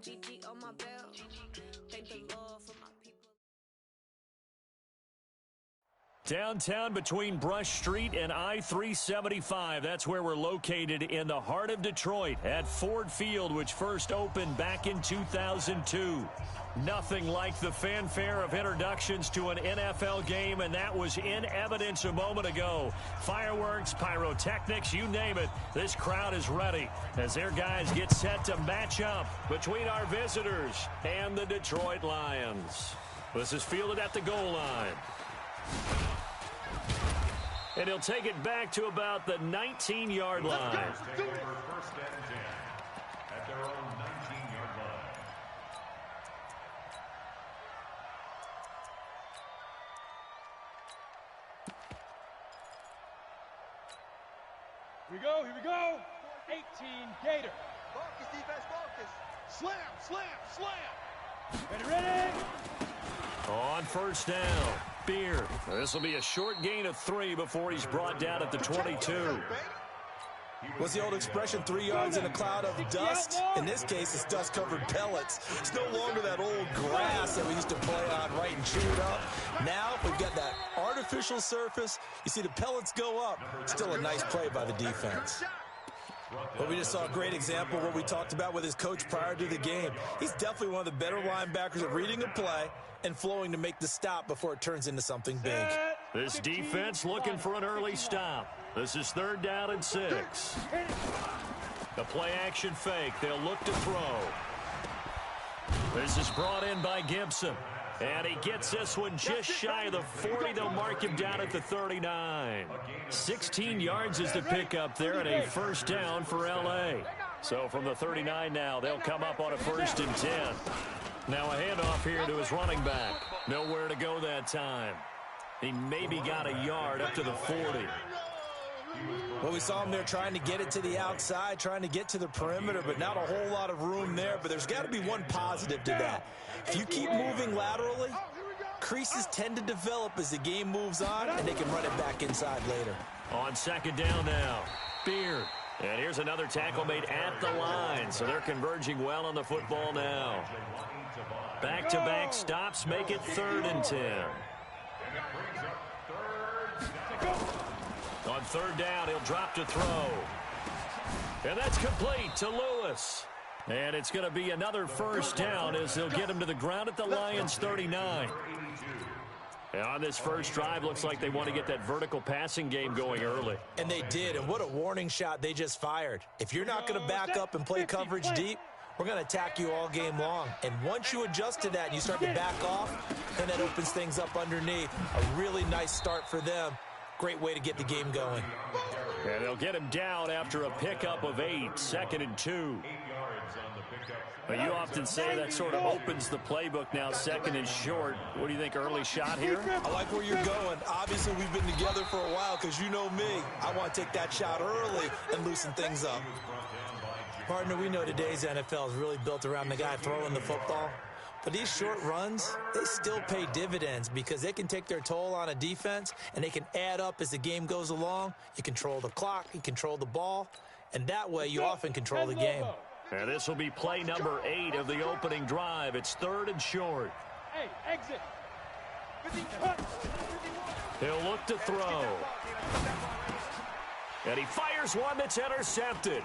GG on my belt. Thank the Lord for my people. Downtown between Brush Street and I-375. That's where we're located in the heart of Detroit at Ford Field, which first opened back in 2002. Nothing like the fanfare of introductions to an NFL game, and that was in evidence a moment ago. Fireworks, pyrotechnics, you name it. This crowd is ready as their guys get set to match up between our visitors and the Detroit Lions. This is fielded at the goal line. And he'll take it back to about the 19-yard line. Take over first and 10 at their own 19-yard line. Here we go, here we go. 18 Gator. Focus, defense, focus. Slam, slam, slam. Ready. On first down, Beard. This will be a short gain of 3 before he's brought down at the 22. What's the old expression, 3 yards in a cloud of dust? In this case, it's dust-covered pellets. It's no longer that old grass that we used to play on right and chew it up. Now we've got that artificial surface. You see the pellets go up. Still a nice play by the defense. But we just saw a great example of what we talked about with his coach prior to the game. He's definitely one of the better linebackers at reading a play and flowing to make the stop before it turns into something big. This defense looking for an early stop. This is 3rd down and 6. The play action fake. They'll look to throw. This is brought in by Gibson. And he gets this one just shy of the 40. They'll mark him down at the 39. 16 yards is the pickup there and a first down for L.A. So from the 39 now, they'll come up on a 1st and 10. Now a handoff here to his running back. Nowhere to go that time. He maybe got a yard up to the 40. Well, we saw him there trying to get it to the outside, trying to get to the perimeter, but not a whole lot of room there. But there's got to be one positive to that. If you keep moving laterally, creases tend to develop as the game moves on, and they can run it back inside later. On 2nd down now, Beard. And here's another tackle made at the line, so they're converging well on the football now. Back-to-back stops make it 3rd and 10. On 3rd down, he'll drop to throw. And that's complete to Lewis. And it's going to be another first down as they'll get him to the ground at the Lions' 39. And on this first drive, looks like they want to get that vertical passing game going early. And they did, and what a warning shot they just fired. If you're not going to back up and play coverage deep, we're going to attack you all game long. And once you adjust to that and you start to back off, then that opens things up underneath. A really nice start for them. Great way to get the game going. And they'll get him down after a pickup of 8, 2nd and 2. But you often say that sort of opens the playbook now, 2nd and short. What do you think, early shot here? I like where you're going. Obviously, we've been together for a while because you know me. I want to take that shot early and loosen things up. Partner, we know today's NFL is really built around the guy throwing the football. But these short runs, they still pay dividends because they can take their toll on a defense, and they can add up as the game goes along. You control the clock, you control the ball, and that way you often control the game. And this will be play number 8 of the opening drive. It's 3rd and short. Hey, exit. He'll look to throw. And he fires one that's intercepted.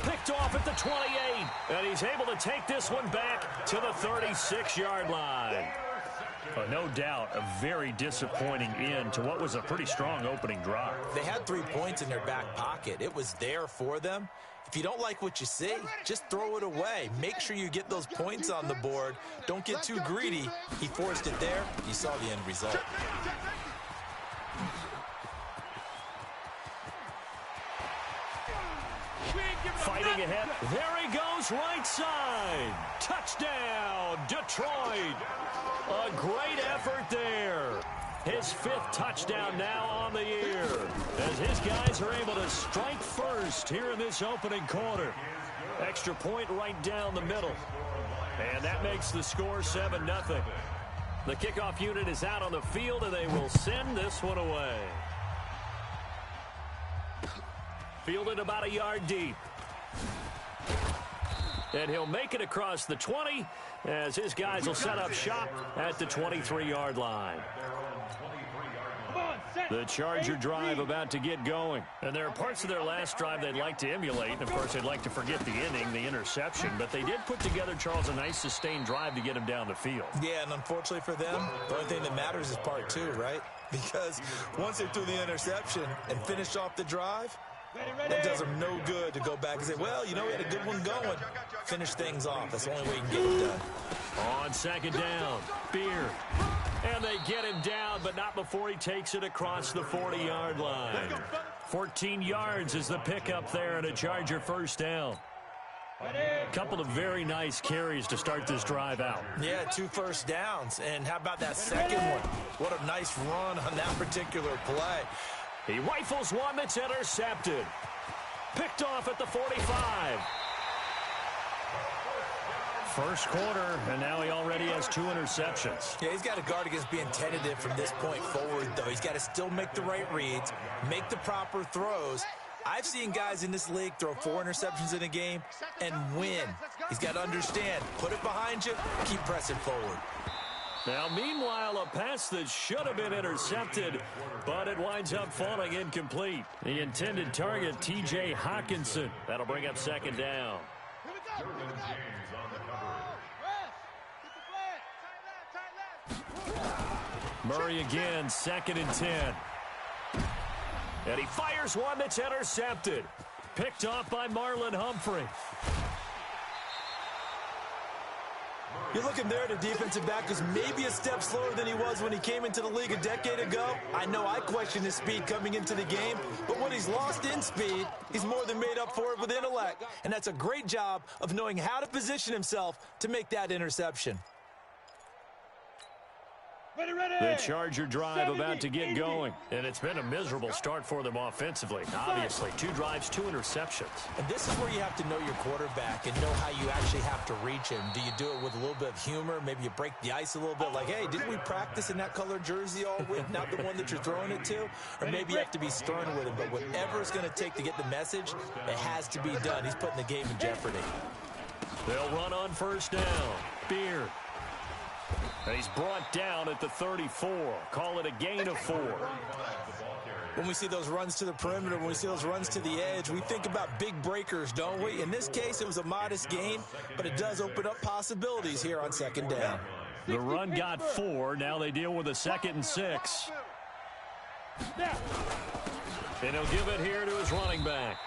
Picked off at the 28, and he's able to take this one back to the 36-yard line. No doubt, a very disappointing end to what was a pretty strong opening drive. They had 3 points in their back pocket. It was there for them. If you don't like what you see, just throw it away. Make sure you get those points on the board. Don't get too greedy. He forced it there. You saw the end result. Fighting ahead. There he goes, right side. Touchdown, Detroit. A great effort there. His 5th touchdown now on the year as his guys are able to strike first here in this opening quarter. Extra point right down the middle. And that makes the score 7-0. The kickoff unit is out on the field, and they will send this one away. Fielded about a yard deep. And he'll make it across the 20 as his guys will set up shop at the 23-yard line. The Charger drive about to get going. And there are parts of their last drive they'd like to emulate. And, of course, they'd like to forget the inning, the interception. But they did put together, Charles, a nice sustained drive to get him down the field. Yeah, and unfortunately for them, the only thing that matters is part two, right? Because once they threw the interception and finished off the drive, that does them no good to go back and say, well, you know, we had a good one going. Finish things off. That's the only way you can get it done. On second down, Beard. And they get him down, but not before he takes it across the 40-yard line. 14 yards is the pickup there and a Charger first down. A couple of very nice carries to start this drive out. Yeah, 2 first downs. And how about that second one? What a nice run on that particular play. He rifles one that's intercepted. Picked off at the 45. First quarter, and now he already has 2 interceptions. Yeah, he's got to guard against being tentative from this point forward, though. He's got to still make the right reads, make the proper throws. I've seen guys in this league throw 4 interceptions in a game and win. He's got to understand, put it behind you, keep pressing forward. Now, meanwhile, a pass that should have been intercepted, but it winds up falling incomplete. The intended target, T.J. Hawkinson. That'll bring up second down. Murray again, 2nd and 10. And he fires one that's intercepted. Picked off by Marlon Humphrey. You're looking there at a defensive back who's maybe a step slower than he was when he came into the league a decade ago. I know I questioned his speed coming into the game, but when he's lost in speed, he's more than made up for it with intellect. And that's a great job of knowing how to position himself to make that interception. The Charger drive about to get going. And it's been a miserable start for them offensively. Obviously, 2 drives, 2 interceptions. And this is where you have to know your quarterback and know how you actually have to reach him. Do you do it with a little bit of humor? Maybe you break the ice a little bit like, hey, didn't we practice in that colored jersey all week, not the one that you're throwing it to? Or maybe you have to be stern with him. But whatever it's going to take to get the message, it has to be done. He's putting the game in jeopardy. They'll run on first down. Beard. And he's brought down at the 34. Call it a gain of 4. When we see those runs to the perimeter, when we see those runs to the edge, we think about big breakers, don't we? In this case, it was a modest gain, but it does open up possibilities here on second down. The run got 4. Now they deal with a 2nd and 6. And he'll give it here to his running back.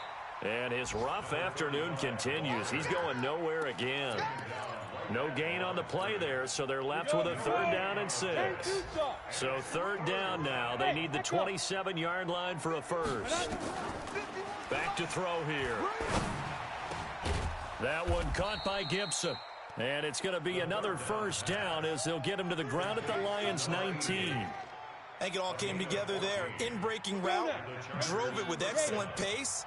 And his rough afternoon continues. He's going nowhere again. No gain on the play there, so they're left with a 3rd down and 6. So 3rd down now. They need the 27-yard line for a first. Back to throw here. That one caught by Gibson. And it's going to be another first down as they'll get him to the ground at the Lions' 19. I think it all came together there. In-breaking route, drove it with excellent pace.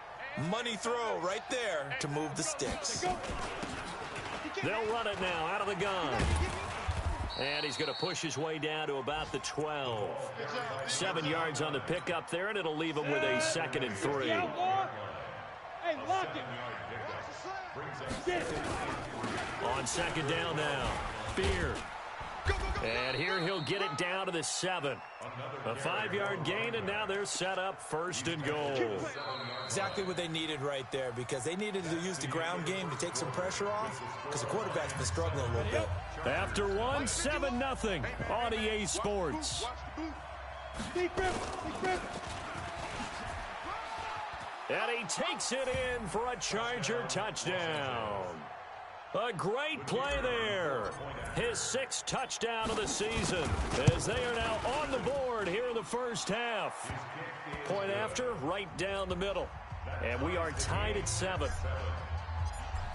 Money throw right there to move the sticks. They'll run it now out of the gun. And he's going to push his way down to about the 12. 7 yards on the pickup there, and it'll leave him with a 2nd and 3. Hey, lock it. On second down now, Beard. And here he'll get it down to the 7. A 5-yard gain, and now they're set up 1st and goal. Exactly what they needed right there, because they needed to use the ground game to take some pressure off, because the quarterback's been struggling a little bit. After 1, 7-0 on EA Sports. And he takes it in for a Charger touchdown. A great play there. His 6th touchdown of the season as they are now on the board here in the first half. Point after, right down the middle. And we are tied at 7.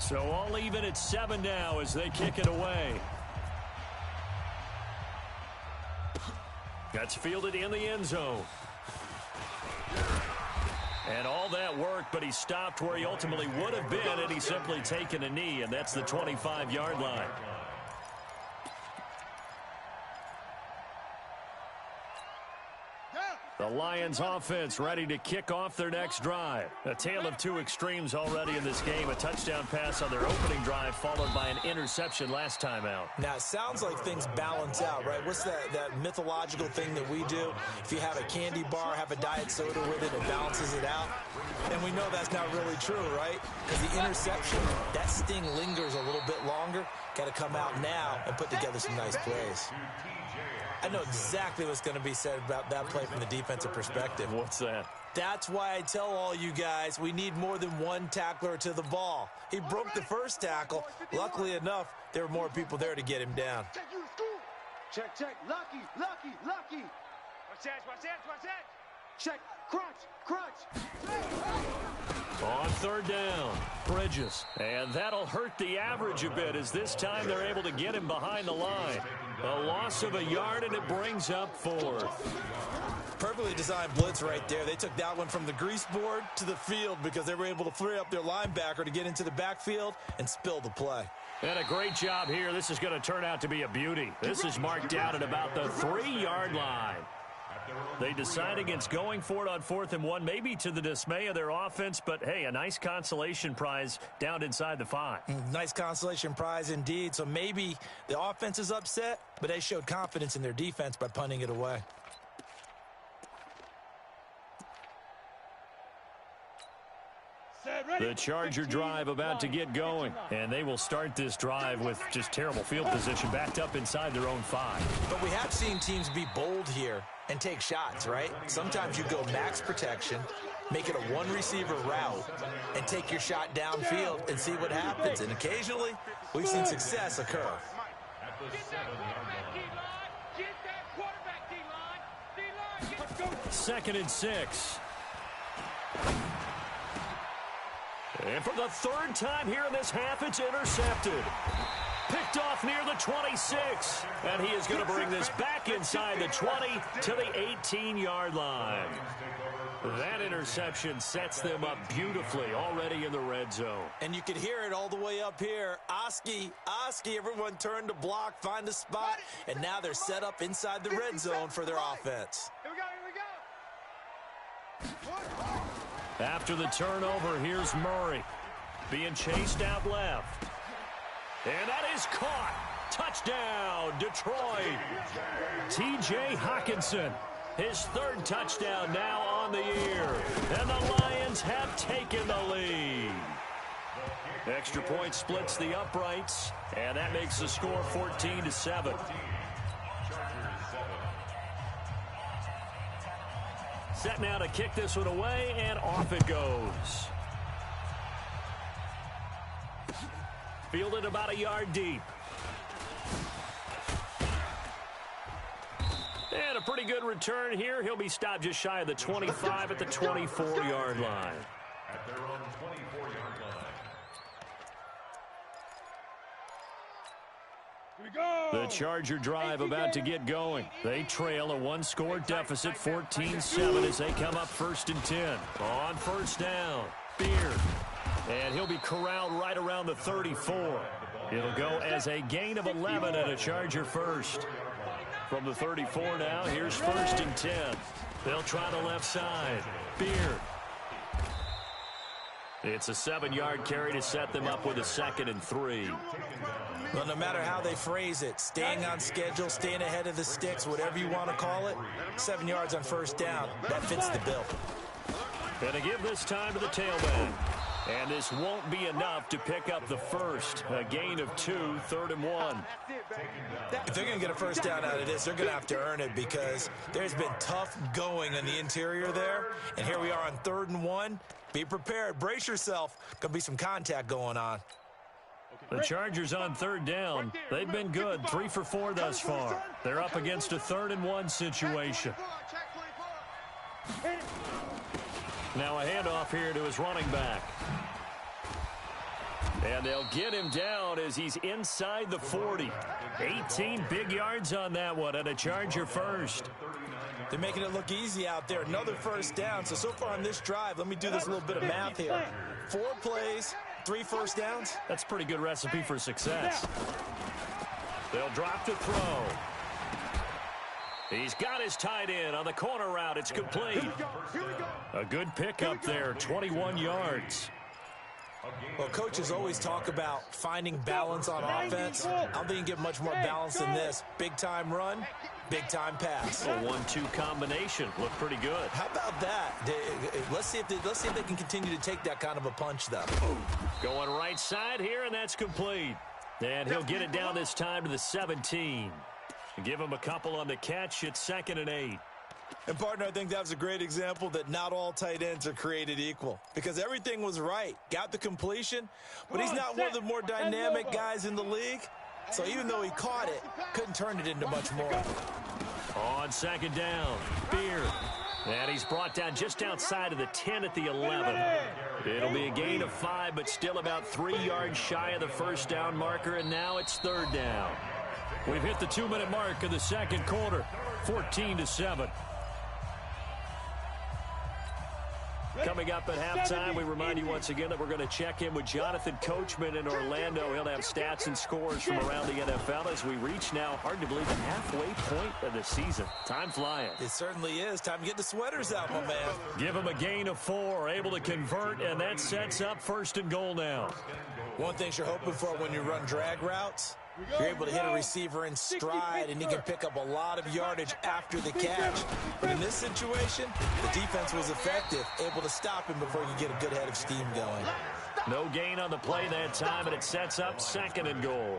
So all even at 7 now as they kick it away. That's fielded in the end zone. And all that work, but he stopped where he ultimately would have been, and he's simply taken a knee, and that's the 25-yard line. The Lions offense ready to kick off their next drive. A tale of two extremes already in this game. A touchdown pass on their opening drive followed by an interception last time out. Now, it sounds like things balance out, right? What's that mythological thing that we do? If you have a candy bar, have a diet soda with it, it balances it out. And we know that's not really true, right? Because the interception, that sting lingers a little bit longer. Got to come out now and put together some nice plays. I know exactly what's going to be said about that play from the defensive perspective. What's that? That's why I tell all you guys we need more than one tackler to the ball. He broke the first tackle. Luckily enough, there were more people there to get him down. Check, check. Lucky, lucky, lucky. Watch that, watch that, watch that. Check. Crunch, crunch. On third down, Bridges. And that'll hurt the average a bit as this time they're able to get him behind the line. A loss of a yard, and it brings up fourth. Perfectly designed blitz right there. They took that one from the grease board to the field because they were able to free up their linebacker to get into the backfield and spill the play. And a great job here. This is going to turn out to be a beauty. This is marked down at about the 3-yard line. They decide against going for it on 4th and 1, maybe to the dismay of their offense, but hey, a nice consolation prize down inside the 5. Nice consolation prize indeed. So maybe the offense is upset, but they showed confidence in their defense by punting it away. The Charger drive about to get going, and they will start this drive with just terrible field position backed up inside their own 5. But we have seen teams be bold here and take shots, right? Sometimes you go max protection, make it a one-receiver route, and take your shot downfield and see what happens. And occasionally, we've seen success occur. Second and 6. And for the third time here in this half, it's intercepted. Picked off near the 26. And he is going to bring this back inside the 20 to the 18-yard line. That interception sets them up beautifully already in the red zone. And you can hear it all the way up here. Oski, everyone turned to block, find a spot, and now they're set up inside the red zone for their offense. Here we go. After the turnover, here's Murray being chased out left. And that is caught. Touchdown, Detroit. T.J. Hawkinson, his third touchdown now on the year. And the Lions have taken the lead. Extra point splits the uprights, and that makes the score 14-7. Set now to kick this one away, and off it goes. Fielded about a yard deep. And a pretty good return here. He'll be stopped just shy of the 25 at the 24-yard line. At their own 24-yard line. The Charger drive about to get going. They trail a one-score deficit, 14-7, as they come up 1st and 10. On first down, Beard. And he'll be corralled right around the 34. It'll go as a gain of 11 and a Charger first. From the 34 now, here's 1st and 10. They'll try the left side. Beard. It's a 7-yard carry to set them up with a 2nd and 3. Well, no matter how they phrase it, staying on schedule, staying ahead of the sticks, whatever you want to call it, 7 yards on first down, that fits the bill. Going to give this time to the tailback. And this won't be enough to pick up the first. A gain of 2, 3rd and 1. If they're going to get a first down out of this, they're going to have to earn it because there's been tough going in the interior there. And here we are on 3rd and 1. Be prepared. Brace yourself. Going to be some contact going on. The Chargers on 3rd down. They've been good, 3 for 4 thus far. They're up against a 3rd and 1 situation. Now a handoff here to his running back. And they'll get him down as he's inside the 40. 18 big yards on that one, and a Charger first. They're making it look easy out there. Another first down. So far on this drive, let me do this little bit of math here. 4 plays, 3 first downs. That's a pretty good recipe for success. They'll drop to throw. He's got his tight end on the corner route. It's complete. A good pickup there, 21 yards. Well, coaches always talk about finding balance on offense. I don't think you can get much more balance than this. Big-time run, big-time pass. A 1-2 combination. Looked pretty good. How about that? Let's see if they can continue to take that kind of a punch, though. Going right side here, and that's complete. And he'll get it down this time to the 17. Give him a couple on the catch. It's 2nd and 8. And, partner, I think that was a great example that not all tight ends are created equal. Because everything was right. Got the completion, but he's not one of the more dynamic guys in the league. So even though he caught it, couldn't turn it into much more. On 2nd down, Beard. And he's brought down just outside of the 10 at the 11. It'll be a gain of 5, but still about 3 yards shy of the first down marker, and now it's 3rd down. We've hit the 2-minute mark of the second quarter, 14-7. Coming up at halftime, we remind you once again that we're going to check in with Jonathan Coachman in Orlando. He'll have stats and scores from around the NFL as we reach now, hard to believe, the halfway point of the season. Time flying. It certainly is. Time to get the sweaters out, my man. Give him a gain of 4, able to convert, and that sets up 1st and goal now. One thing you're hoping for when you run drag routes, you're able to hit a receiver in stride, and he can pick up a lot of yardage after the catch. But in this situation, the defense was effective, able to stop him before you get a good head of steam going. No gain on the play that time, and it sets up 2nd and goal.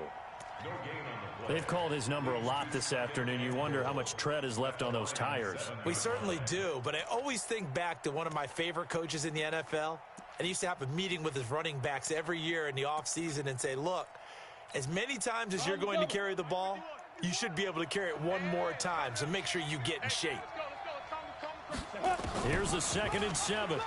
They've called his number a lot this afternoon. You wonder how much tread is left on those tires. We certainly do, but I always think back to one of my favorite coaches in the NFL, and he used to have a meeting with his running backs every year in the offseason and say, look, as many times as you're going to carry the ball, you should be able to carry it one more time, so make sure you get in shape. Here's the 2nd and 7.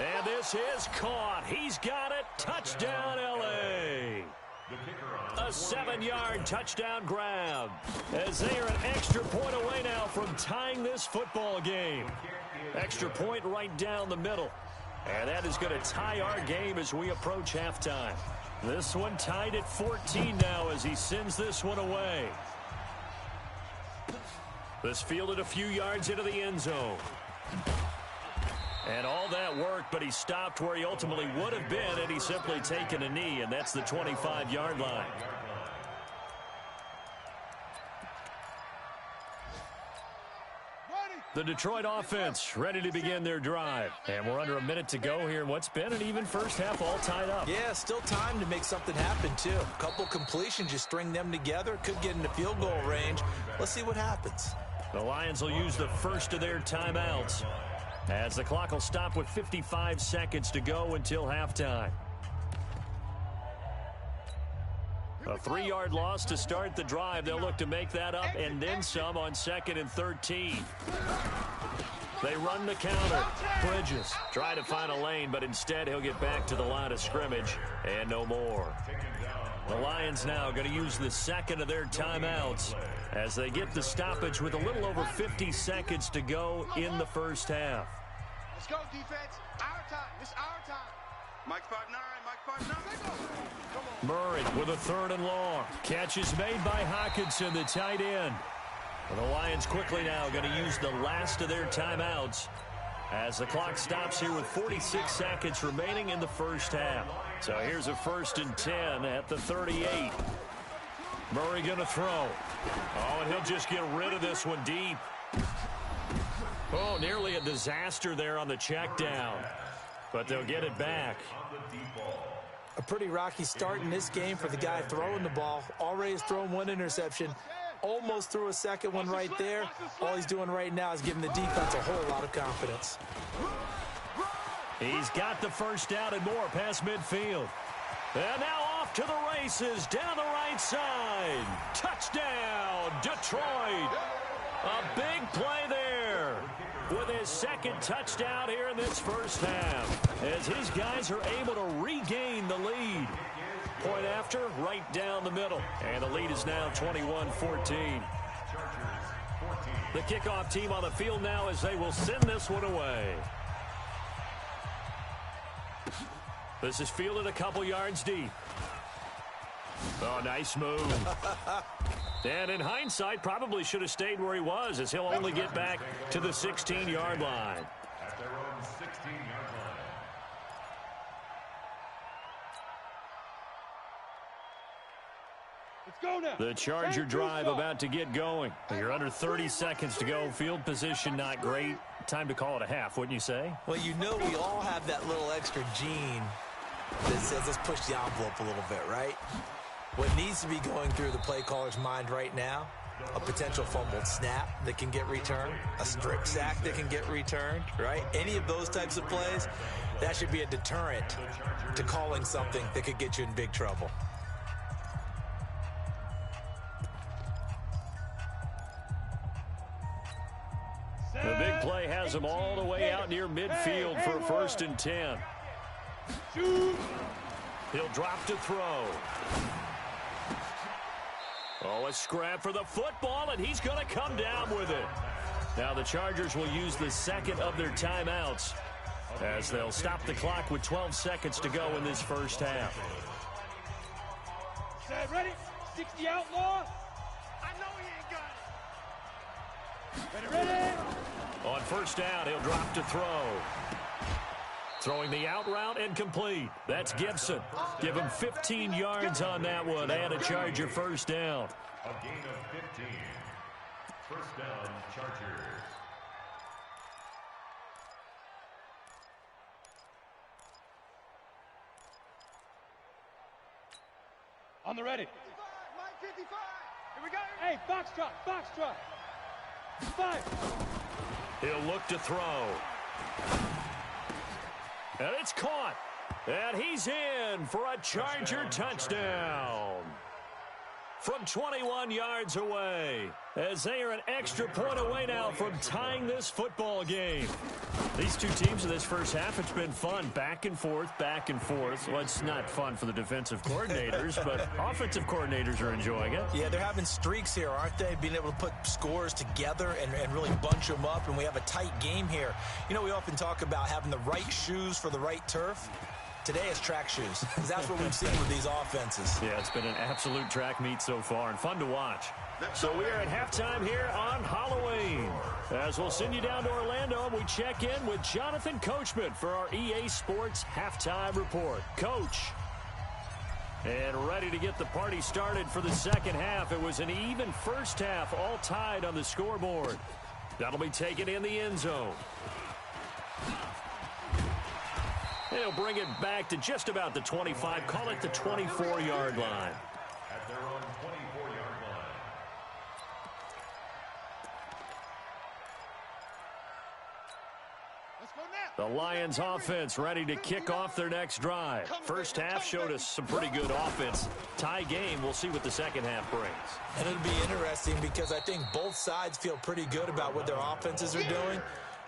And this is caught. He's got it. Touchdown, L.A. A 7-yard touchdown grab as they are an extra point away now from tying this football game. Extra point right down the middle. And that is going to tie our game as we approach halftime. This one tied at 14 now as he sends this one away. This fielded a few yards into the end zone. And all that worked, but he stopped where he ultimately would have been had he simply taken a knee, and that's the 25-yard line. The Detroit offense ready to begin their drive. And we're under a minute to go here in what's been an even first half, all tied up. Yeah, still time to make something happen, too. A couple completions, you string them together, could get into field goal range. Let's see what happens. The Lions will use the first of their timeouts as the clock will stop with 55 seconds to go until halftime. A 3-yard loss to start the drive. They'll look to make that up and then some on 2nd and 13. They run the counter. Bridges try to find a lane, but instead he'll get back to the line of scrimmage and no more. The Lions now going to use the 2nd of their timeouts as they get the stoppage with a little over 50 seconds to go in the first half. Let's go, defense. Our time. It's our time. Mike 5'9", Mike 5'9". Murray with a 3rd and long. Catch is made by Hockenson, the tight end. The Lions quickly now going to use the last of their timeouts as the clock stops here with 46 seconds remaining in the first half. So here's a 1st and 10 at the 38. Murray going to throw. Oh, and he'll just get rid of this one deep. Oh, nearly a disaster there on the check down. But they'll get it back. A pretty rocky start in this game for the guy throwing the ball. Already has thrown 1 interception. Almost threw a 2nd one right there. All he's doing right now is giving the defense a whole lot of confidence. He's got the first down and more past midfield. And now off to the races down the right side. Touchdown, Detroit. A big play there with his 2nd touchdown here in this first half as his guys are able to regain the lead. Point after, right down the middle. And the lead is now 21-14. The kickoff team on the field now as they will send this one away. This is fielded a couple yards deep. Oh, nice move. And in hindsight, probably should have stayed where he was, as he'll only get back to the 16-yard line. At their own 16-yard line. Let's go now. The Charger drive about to get going. You're under 30 seconds to go. Field position not great. Time to call it a half, wouldn't you say? Well, you know we all have that little extra gene that says let's push the envelope a little bit, right? What needs to be going through the play caller's mind right now, a potential fumbled snap that can get returned, a strip sack that can get returned, right? Any of those types of plays, that should be a deterrent to calling something that could get you in big trouble. The big play has him all the way out near midfield for a 1st and 10. He'll drop to throw. Oh, a scrap for the football, and he's going to come down with it. Now the Chargers will use the second of their timeouts as they'll stop the clock with 12 seconds to go in this first half. Set, ready? 60 outlaw. I know he ain't got it. Ready, ready. On 1st down, he'll drop to throw. Throwing the out route and complete. That's Gibson. Give him 15 yards on that one and a Charger 1st down. A gain of 15. 1st down, Chargers. On the ready. 55. Here we go. Hey, box trot, box trot. 5. He'll look to throw. And it's caught. And he's in for a Charger touchdown. From 21 yards away, as they are an extra point away now from tying this football game. These two teams in this first half, it's been fun. Back and forth, back and forth. Well, it's not fun for the defensive coordinators, but offensive coordinators are enjoying it. Yeah, they're having streaks here, aren't they? Being able to put scores together and really bunch them up, and we have a tight game here. You know, we often talk about having the right shoes for the right turf. Today it's track shoes, because that's what we've seen with these offenses. Yeah, it's been an absolute track meet so far and fun to watch. So we are at halftime here on Halloween. As we'll send you down to Orlando, and we check in with Jonathan Coachman for our EA Sports Halftime Report. Coach. And ready to get the party started for the second half. It was an even first half, all tied on the scoreboard. That'll be taken in the end zone. They'll bring it back to just about the 25, call it the 24-yard line. At their own 24-yard line. Let's go now. The Lions offense ready to kick off their next drive. First half showed us some pretty good offense. Tie game, we'll see what the second half brings. And it'll be interesting because I think both sides feel pretty good about what their offenses are doing.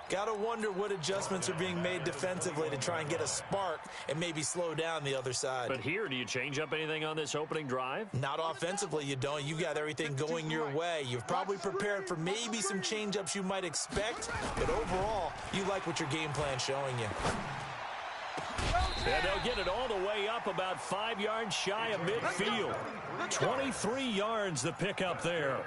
Got to wonder what adjustments are being made defensively to try and get a spark and maybe slow down the other side. But here, do you change up anything on this opening drive? Not offensively, you don't. You got everything going your way. You've probably prepared for maybe some change-ups you might expect, but overall, you like what your game plan's showing you. And they'll get it all the way up about 5 yards shy of midfield. 23 yards the pickup there.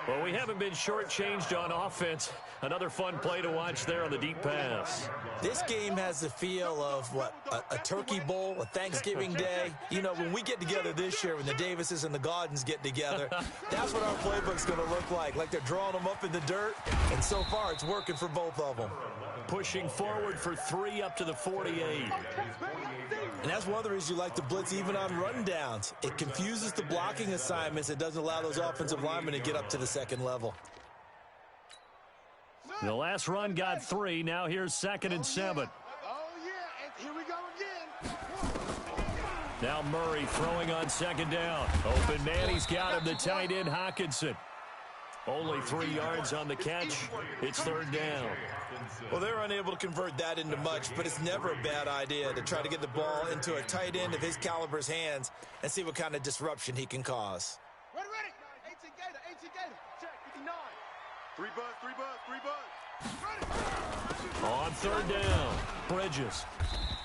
Well, we haven't been shortchanged on offense. Another fun play to watch there on the deep pass. This game has the feel of, what, a turkey bowl, a Thanksgiving day. You know, when we get together this year, when the Davises and the Gaudens get together, that's what our playbook's going to look like they're drawing them up in the dirt, and so far it's working for both of them. Pushing forward for 3 up to the 48. And that's one of the reasons you like to blitz even on rundowns. It confuses the blocking assignments. It doesn't allow those offensive linemen to get up to the second level. The last run got 3. Now here's 2nd and 7. Oh, yeah, and here we go again. Now Murray throwing on 2nd down. Open man, he's got him, the tight end Hockenson. Only 3 yards on the catch. It's 3rd down. Well, they're unable to convert that into much, but it's never a bad idea to try to get the ball into a tight end of his caliber's hands and see what kind of disruption he can cause. Ready, ready. 18 Gator, 18 Gator. Check, 59. 3 buzz, 3 buzz, 3 buzz. Ready. On 3rd down, Bridges.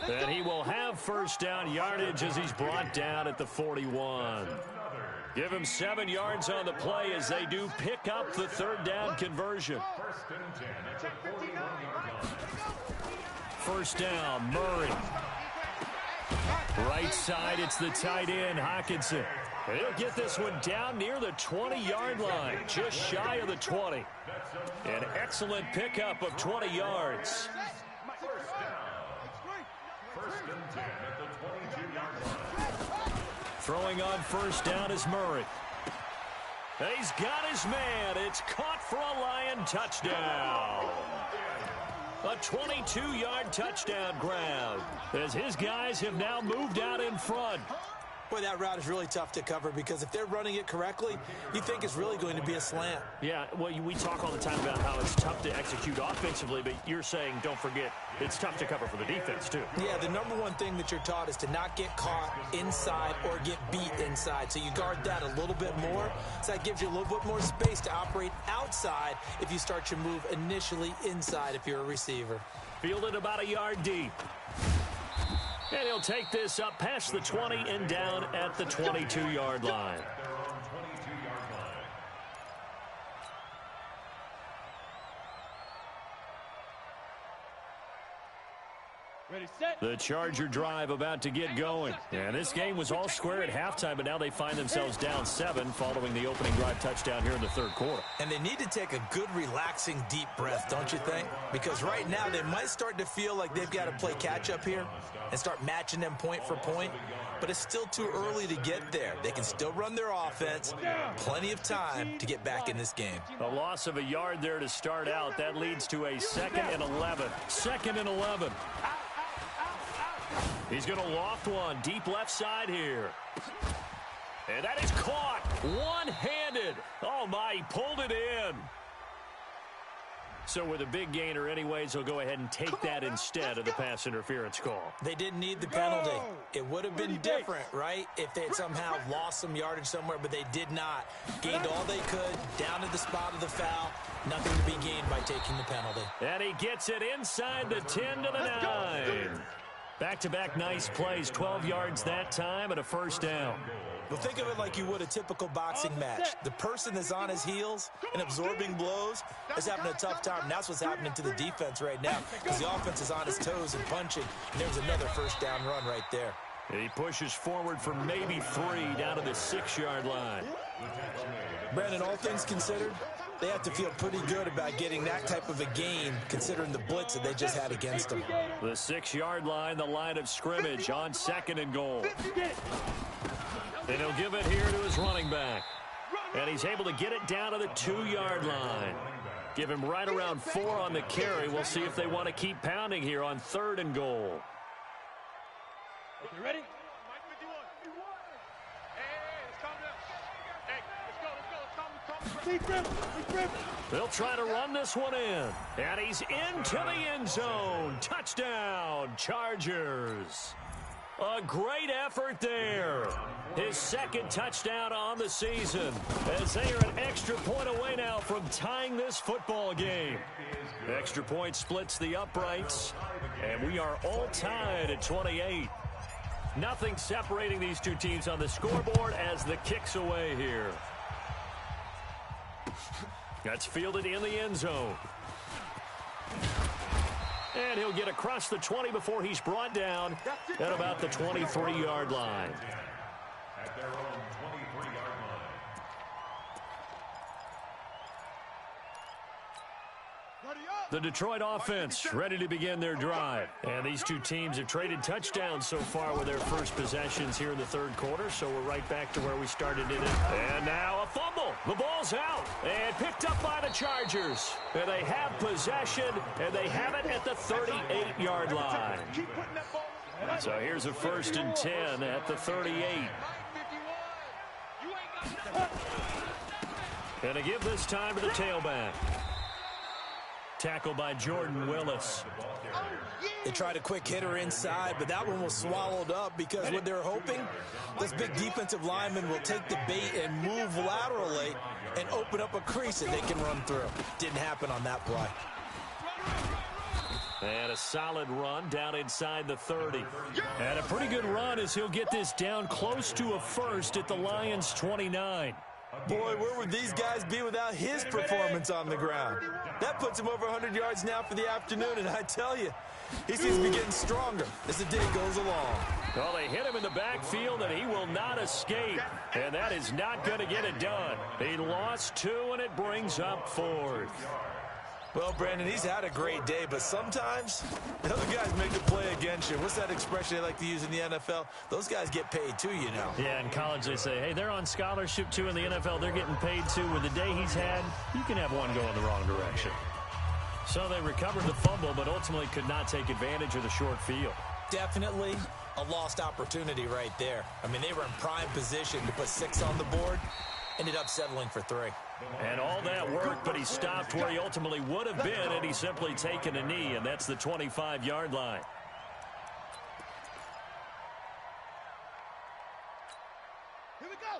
And he will have 1st down yardage as he's brought down at the 41. Give him 7 yards on the play as they do pick up the third down conversion. First and 10 at the 41-yard line. First down, Murray. Right side, it's the tight end, Hockenson. He'll get this one down near the 20-yard line, just shy of the 20. An excellent pickup of 20 yards. First down. First and 10 at the 22-yard line. Throwing on first down is Murray. He's got his man. It's caught for a Lion touchdown. A 22-yard touchdown grab as his guys have now moved out in front. Boy, that route is really tough to cover because if they're running it correctly, you think it's really going to be a slant. Yeah, well, we talk all the time about how it's tough to execute offensively, but you're saying, don't forget, it's tough to cover for the defense, too. Yeah, the number one thing that you're taught is to not get caught inside or get beat inside. So you guard that a little bit more. So that gives you a little bit more space to operate outside if you start your move initially inside if you're a receiver. Fielded about a yard deep. And he'll take this up past the 20 and down at the 22-yard line. Ready, set. The Charger drive about to get going. And this game was all square at halftime, but now they find themselves down 7 following the opening drive touchdown here in the third quarter. And they need to take a good, relaxing, deep breath, don't you think? Because right now they might start to feel like they've got to play catch-up here and start matching them point for point. But it's still too early to get there. They can still run their offense. Plenty of time to get back in this game. A loss of a yard there to start out. That leads to a 2nd and 11. 2nd and 11. He's going to loft one deep left side here. And that is caught one-handed. Oh, my, he pulled it in. So with a big gainer anyways, he'll go ahead and take that instead of the pass interference call. They didn't need the penalty. It would have been different, right, if they had somehow lost some yardage somewhere, but they did not. Gained all they could, down at the spot of the foul. Nothing to be gained by taking the penalty. And he gets it inside the 10 to the 9. Back-to-back nice plays, 12 yards that time and a first down. Well, think of it like you would a typical boxing match. The person that's on his heels and absorbing blows is having a tough time. And that's what's happening to the defense right now because the offense is on his toes and punching. And there's another first down run right there. He pushes forward for maybe 3 down to the 6-yard line. Brandon, all things considered, they have to feel pretty good about getting that type of a gain considering the blitz that they just had against them. The 6-yard line, the line of scrimmage on 2nd and goal. And he'll give it here to his running back. And he's able to get it down to the 2-yard line. Give him right around 4 on the carry. We'll see if they want to keep pounding here on 3rd and goal. Okay, ready? They'll try to run this one in. And he's into the end zone. Touchdown, Chargers. A great effort there. His 2nd touchdown on the season as they are an extra point away now from tying this football game. Extra point splits the uprights, and we are all tied at 28. Nothing separating these two teams on the scoreboard as the kick's away here. That's fielded in the end zone. And he'll get across the 20 before he's brought down at about the 23-yard line. At their own 23-yard line. The Detroit offense ready to begin their drive. And these two teams have traded touchdowns so far with their first possessions here in the third quarter, so we're right back to where we started in it. And now a fumble. The ball's out and picked up by the Chargers. And they have possession, and they have it at the 38-yard line. So here's a 1st and 10 at the 38. And to give this time to the tailback. Tackle by Jordan Willis. They tried a quick hitter inside, but that one was swallowed up because what they're hoping, this big defensive lineman will take the bait and move laterally and open up a crease that they can run through. Didn't happen on that play. And a solid run down inside the 30. And a pretty good run as he'll get this down close to a first at the Lions' 29. Boy, where would these guys be without his performance on the ground? That puts him over 100 yards now for the afternoon, and I tell you, he seems to be getting stronger as the day goes along. Well, they hit him in the backfield, and he will not escape. And that is not going to get it done. He lost 2, and it brings up 4th. Well, Brandon, he's had a great day, but sometimes the other guys make a play against you. What's that expression they like to use in the NFL? Those guys get paid too, you know. Yeah, in college they say, hey, they're on scholarship too. In the NFL, they're getting paid too. With the day he's had, you can have one go in the wrong direction. So they recovered the fumble, but ultimately could not take advantage of the short field. Definitely a lost opportunity right there. I mean, they were in prime position to put 6 on the board. Ended up settling for 3. And all that work, but he stopped where he ultimately would have been, and he's simply taken a knee, and that's the 25-yard line.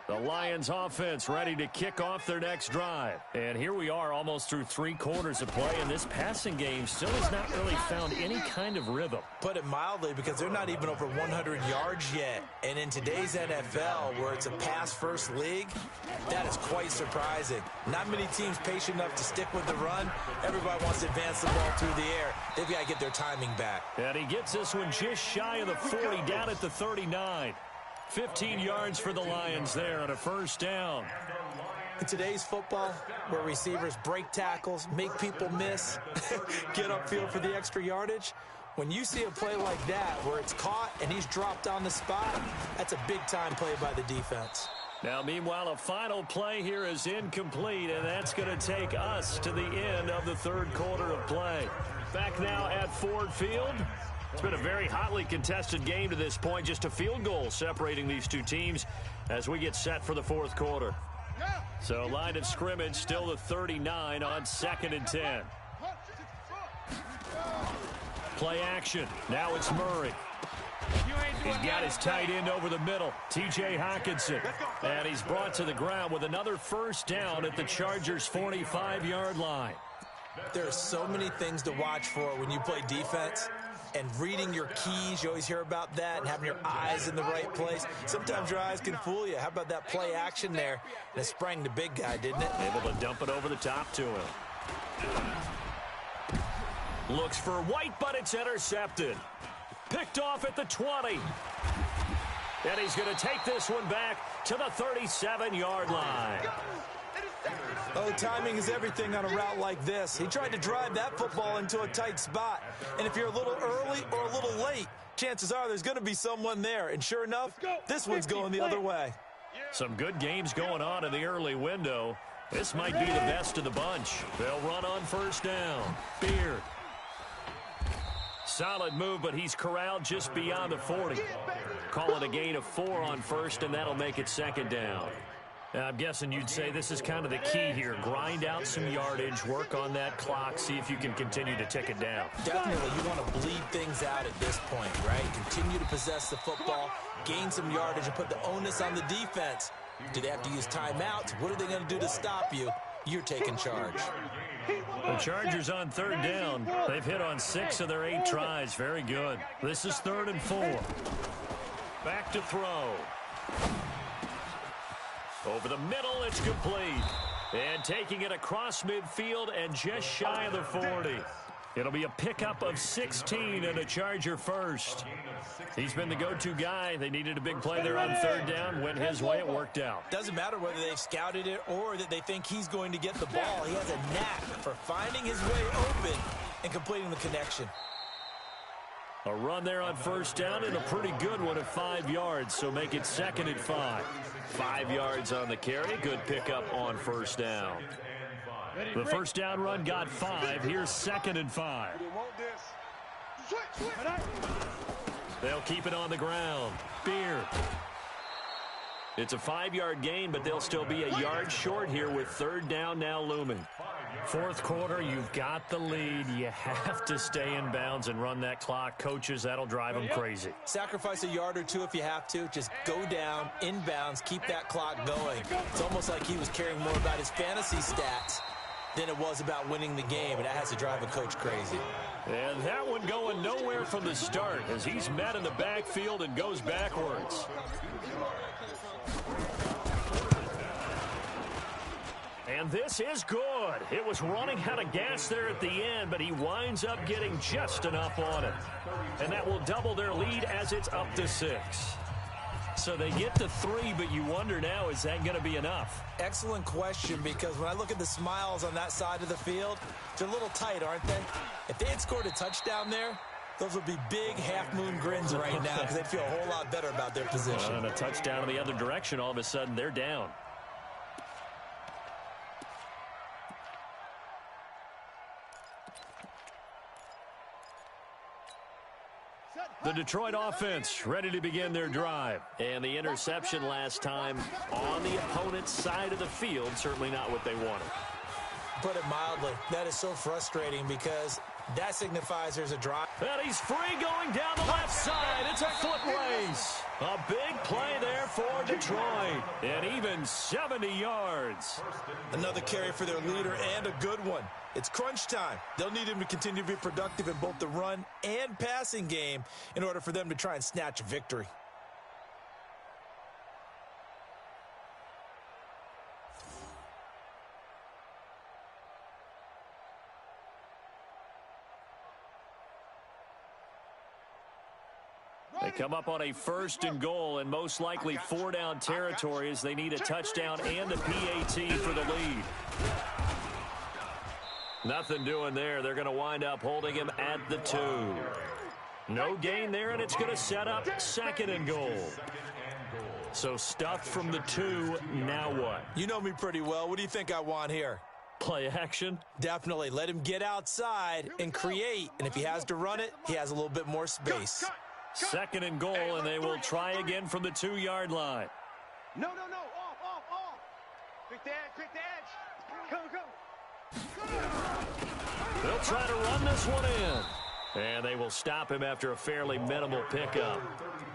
The Lions offense ready to kick off their next drive. And here we are almost through 3 quarters of play, and this passing game still has not really found any kind of rhythm. Put it mildly, because they're not even over 100 yards yet. And in today's NFL, where it's a pass-first league, that is quite surprising. Not many teams patient enough to stick with the run. Everybody wants to advance the ball through the air. They've got to get their timing back. And he gets this one just shy of the 40, down at the 39. 15 yards for the Lions there on a first down. In today's football, where receivers break tackles, make people miss, get upfield for the extra yardage, when you see a play like that where it's caught and he's dropped on the spot, that's a big-time play by the defense. Now, meanwhile, a final play here is incomplete, and that's going to take us to the end of the 3rd quarter of play. Back now at Ford Field. It's been a very hotly contested game to this point. Just a field goal separating these two teams as we get set for the 4th quarter. So line of scrimmage still the 39 on 2nd and 10. Play action. Now it's Murray. He's got his tight end over the middle, T.J. Hockenson. And he's brought to the ground with another first down at the Chargers' 45-yard line. There are so many things to watch for when you play defense. And reading your keys, you always hear about that, and having your eyes in the right place. Sometimes your eyes can fool you. How about that play action there? And it sprang the big guy, didn't it? Able to dump it over the top to him. Looks for White, but it's intercepted. Picked off at the 20. And he's going to take this one back to the 37-yard line. Oh, timing is everything on a route like this. He tried to drive that football into a tight spot. And if you're a little early or a little late, chances are there's going to be someone there. And sure enough, this one's going the other way. Some good games going on in the early window. This might be the best of the bunch. They'll run on first down. Beard. Solid move, but he's corralled just beyond the 40. Call it a gain of 4 on first, and that'll make it 2nd down. I'm guessing you'd say this is kind of the key here. Grind out some yardage, work on that clock, see if you can continue to tick it down. Definitely, you want to bleed things out at this point, right? Continue to possess the football, gain some yardage, and put the onus on the defense. Do they have to use timeouts? What are they going to do to stop you? You're taking charge. The Chargers on 3rd down. They've hit on 6 of their 8 tries. Very good. This is 3rd and 4. Back to throw. Over the middle, it's complete. And taking it across midfield and just shy of the 40. It'll be a pickup of 16 and a Charger first. He's been the go-to guy. They needed a big play there on 3rd down. Went his way. It worked out. Doesn't matter whether they've scouted it or that they think he's going to get the ball. He has a knack for finding his way open and completing the connection. A run there on first down and a pretty good one at 5 yards, so make it 2nd and 5. 5 yards on the carry. Good pickup on first down. The first down run got 5. Here's 2nd and 5. They'll keep it on the ground. Beard. It's a 5-yard gain, but they'll still be a yard short here with 3rd down now looming. 4th quarter, you've got the lead. You have to stay in bounds and run that clock. Coaches, that'll drive them crazy. Sacrifice a yard or 2 if you have to. Just go down, in bounds, keep that clock going. It's almost like he was caring more about his fantasy stats than it was about winning the game, and that has to drive a coach crazy. And that one going nowhere from the start as he's met in the backfield and goes backwards. And this is good. It was running out of gas there at the end, but he winds up getting just enough on it. And that will double their lead as it's up to 6. So they get to 3, but you wonder now, is that going to be enough? Excellent question, because when I look at the smiles on that side of the field, they're a little tight, aren't they? If they had scored a touchdown there, those would be big half-moon grins right now because they'd feel a whole lot better about their position. And a touchdown in the other direction, all of a sudden they're down. The Detroit offense ready to begin their drive. And the interception last time on the opponent's side of the field, certainly not what they wanted. Put it mildly, that is so frustrating because that signifies there's a drive. And he's free going down the left side. It's a foot race. A big play there for Detroit. And even 70 yards. Another carry for their leader and a good one. It's crunch time. They'll need him to continue to be productive in both the run and passing game in order for them to try and snatch a victory. They come up on a 1st and goal and most likely 4-down territory as they need a touchdown and a PAT for the lead. Nothing doing there. They're going to wind up holding him at the 2. No gain there, and it's going to set up 2nd and goal. So stuffed from the 2, now what? You know me pretty well. What do you think I want here? Play action? Definitely. Let him get outside and create. And if he has to run it, he has a little bit more space. 2nd and goal, and they will try again from the 2-yard line. No. Off. Quick the edge. Come. They'll try to run this one in. And they will stop him after a fairly minimal pickup.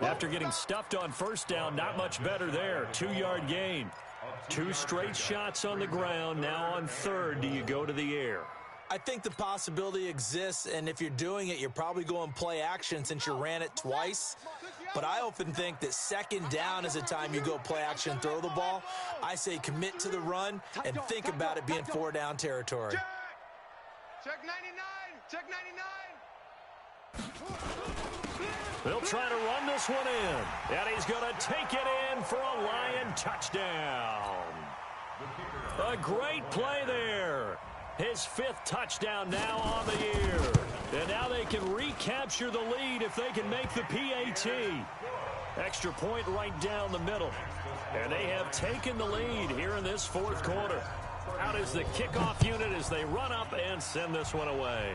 After getting stuffed on 1st down, not much better there. 2-yard gain. 2 straight shots on the ground. Now on 3rd, do you go to the air? I think the possibility exists, and if you're doing it, you're probably going play action since you ran it twice. But I often think that 2nd down is a time you go play action and throw the ball. I say commit to the run and think about it being 4-down territory. Check 99. They'll try to run this one in. And he's going to take it in for a Lion touchdown. A great play there. His 5th touchdown now on the year. And now they can recapture the lead if they can make the PAT. Extra point right down the middle. And they have taken the lead here in this 4th quarter. Out is the kickoff unit as they run up and send this one away.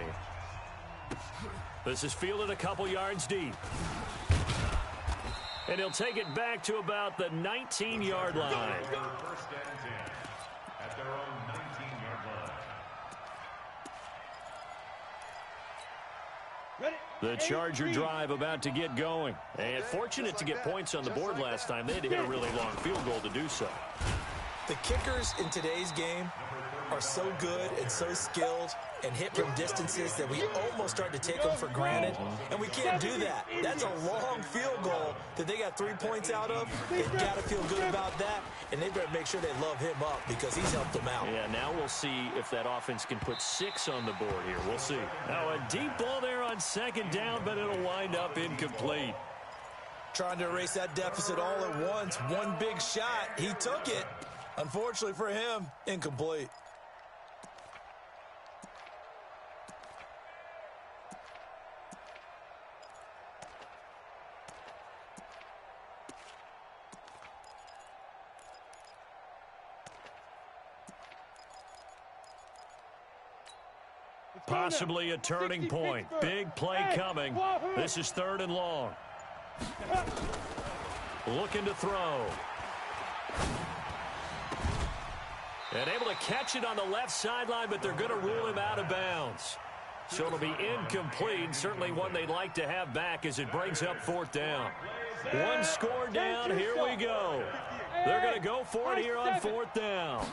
This is fielded a couple yards deep. And he'll take it back to about the 19-yard line. 1st and 10 at their own 19-yard line. The Charger drive about to get going. And fortunate to get points on the board last time. They had to hit a really long field goal to do so. The kickers in today's game are so good and so skilled and hit from distances that we almost start to take them for granted, and we can't do that. That's a long field goal that they got 3 points out of. They've got to feel good about that, and they better make sure they love him up because he's helped them out. Yeah, now we'll see if that offense can put 6 on the board here. We'll see. Now a deep ball there on 2nd down, but it'll wind up incomplete. Trying to erase that deficit all at once. One big shot. He took it. Unfortunately for him, incomplete. Possibly a turning point. Big play coming. This is 3rd and long. Looking to throw. And able to catch it on the left sideline, but they're going to rule him out of bounds. So it'll be incomplete. Certainly one they'd like to have back as it brings up 4th down. 1 score down. Here we go. They're going to go for it here on 4th down.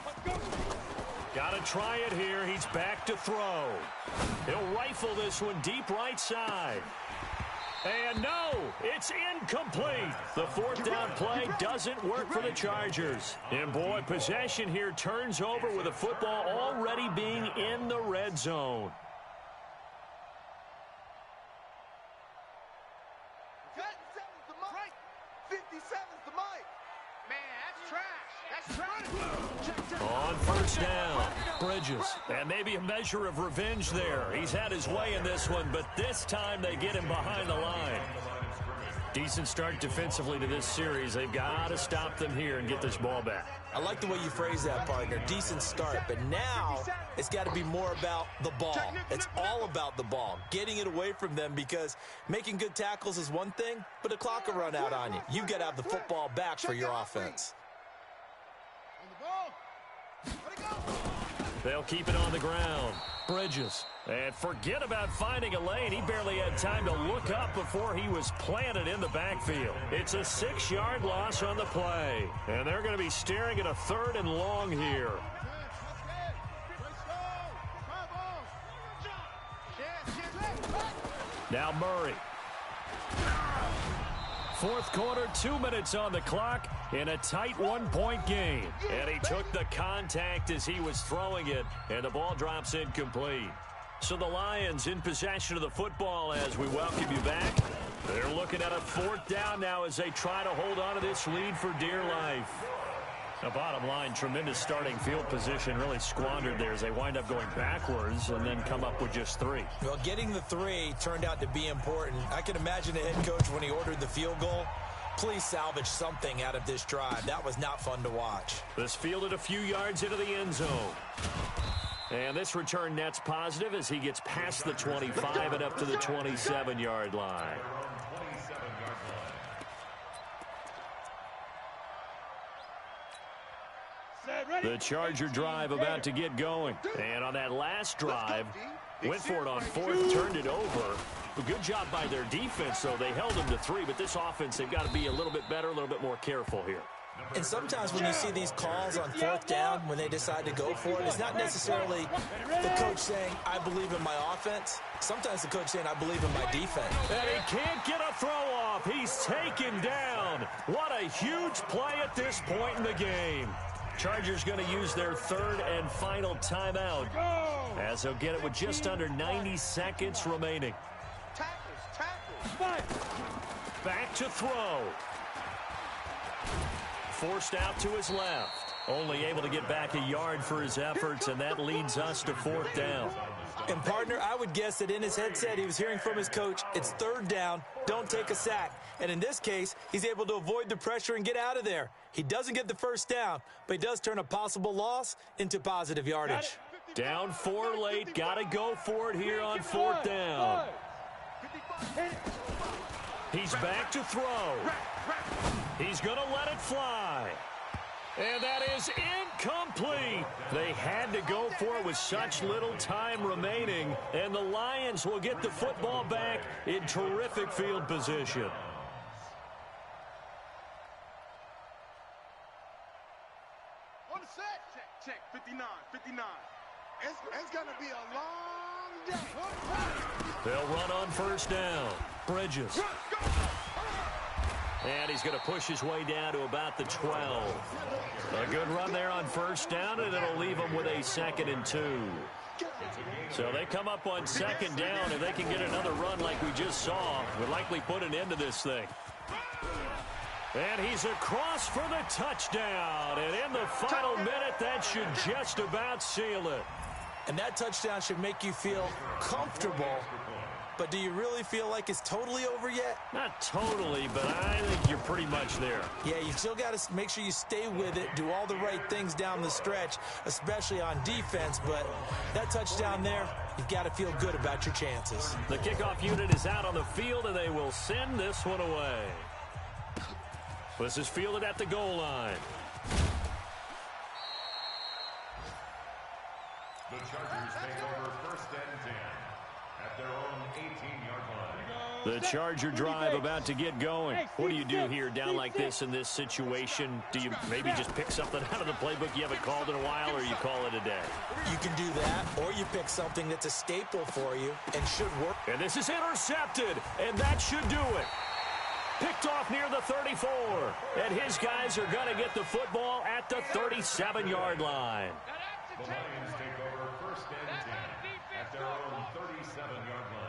Got to try it here. He's back to throw. He'll rifle this one deep right side. And no, it's incomplete. The fourth down play doesn't work for the Chargers. And boy, possession here turns over with the football already being in the red zone. On first down, Bridges. And maybe a measure of revenge there. He's had his way in this one, but this time they get him behind the line. Decent start defensively to this series. They've got to stop them here and get this ball back. I like the way you phrase that, partner. Decent start. But now it's got to be more about the ball. It's all about the ball. Getting it away from them, because making good tackles is one thing, but the clock will run out on you. You've got to have the football back for your offense. They'll keep it on the ground. Bridges. And forget about finding a lane. He barely had time to look up before he was planted in the backfield. It's a 6-yard loss on the play. And they're going to be staring at a 3rd and long here. Now Murray. Fourth quarter, 2 minutes on the clock in a tight 1-point game. And he took the contact as he was throwing it, and the ball drops incomplete. So the Lions in possession of the football as we welcome you back. They're looking at a 4th down now as they try to hold on to this lead for dear life. The bottom line, tremendous starting field position, really squandered there as they wind up going backwards and then come up with just 3. Well, getting the 3 turned out to be important. I can imagine the head coach when he ordered the field goal. Please salvage something out of this drive. That was not fun to watch. This fielded a few yards into the end zone. And this return net's positive as he gets past the 25 and up to the 27-yard line. The Charger drive about to get going. And on that last drive, went for it on 4th, turned it over. A good job by their defense, though. They held them to 3, but this offense, they've got to be a little bit better, a little bit more careful here. And sometimes when you see these calls on 4th down, when they decide to go for it, it's not necessarily the coach saying, I believe in my offense. Sometimes the coach saying, I believe in my defense. And he can't get a throw off. He's taken down. What a huge play at this point in the game. Chargers going to use their 3rd and final timeout as they'll get it with just under 90 seconds remaining. Back to throw. Forced out to his left. Only able to get back a yard for his efforts, and that leads us to 4th down. And, partner, I would guess that in his headset he was hearing from his coach, it's 3rd down, don't take a sack. And in this case, he's able to avoid the pressure and get out of there. He doesn't get the 1st down, but he does turn a possible loss into positive yardage. Down 4 late, got to go for it here on 4th down. He's back to throw. He's going to let it fly. And that is incomplete. They had to go for it with such little time remaining, and the Lions will get the football back in terrific field position. On the set. Check. 59. It's going to be a long day. They'll run on 1st down. Bridges. And he's going to push his way down to about the 12. A good run there on 1st down, and it'll leave them with a 2nd and 2. So they come up on 2nd down, and they can get another run like we just saw. Would likely put an end to this thing. And he's across for the touchdown. And in the final minute, that should just about seal it. And that touchdown should make you feel comfortable. But do you really feel like it's totally over yet? Not totally, but I think you're pretty much there. Yeah, you still got to make sure you stay with it, do all the right things down the stretch, especially on defense. But that touchdown there, you've got to feel good about your chances. The kickoff unit is out on the field, and they will send this one away. This is fielded at the goal line. The Chargers take over 1st and 10 at their own 18-yard line. The Charger drive about to get going. What do you do here down like this in this situation? Do you maybe just pick something out of the playbook you haven't called in a while, or you call it a day? You can do that, or you pick something that's a staple for you and should work. And this is intercepted, and that should do it. Picked off near the 34, and his guys are going to get the football at the 37-yard line. The Lions take over first and 10 at their own 37-yard line.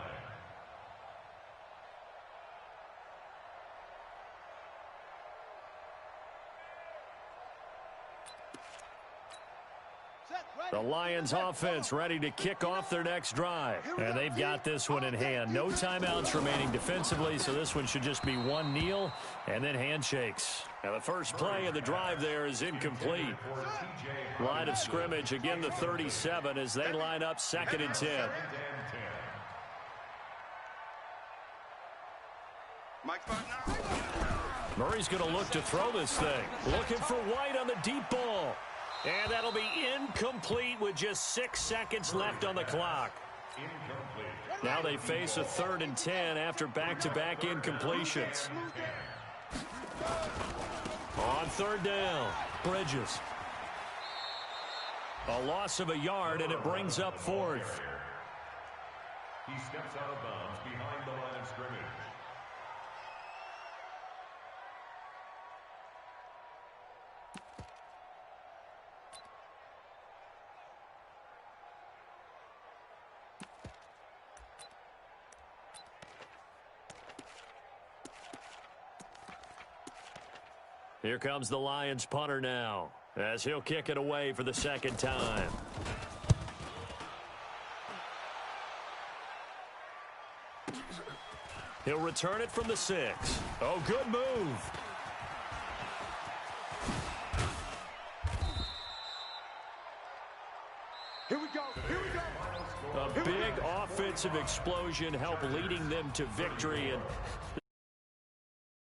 The Lions offense ready to kick off their next drive. And they've got this one in hand. No timeouts remaining defensively, so this one should just be one kneel and then handshakes. Now the first play of the drive there is incomplete. Line of scrimmage, again the 37 as they line up 2nd and 10. Murray's going to look to throw this thing. Looking for White on the deep ball. And that'll be incomplete with just 6 seconds left on the clock. Now they face a 3rd and 10 after back-to-back incompletions. On 3rd down, Bridges. A loss of a yard, and it brings up 4th. He steps out of bounds behind the line of scrimmage. Here comes the Lions punter now, as he'll kick it away for the 2nd time. He'll return it from the 6. Oh, good move. Here we go. Here we go. A big offensive explosion helped leading them to victory. And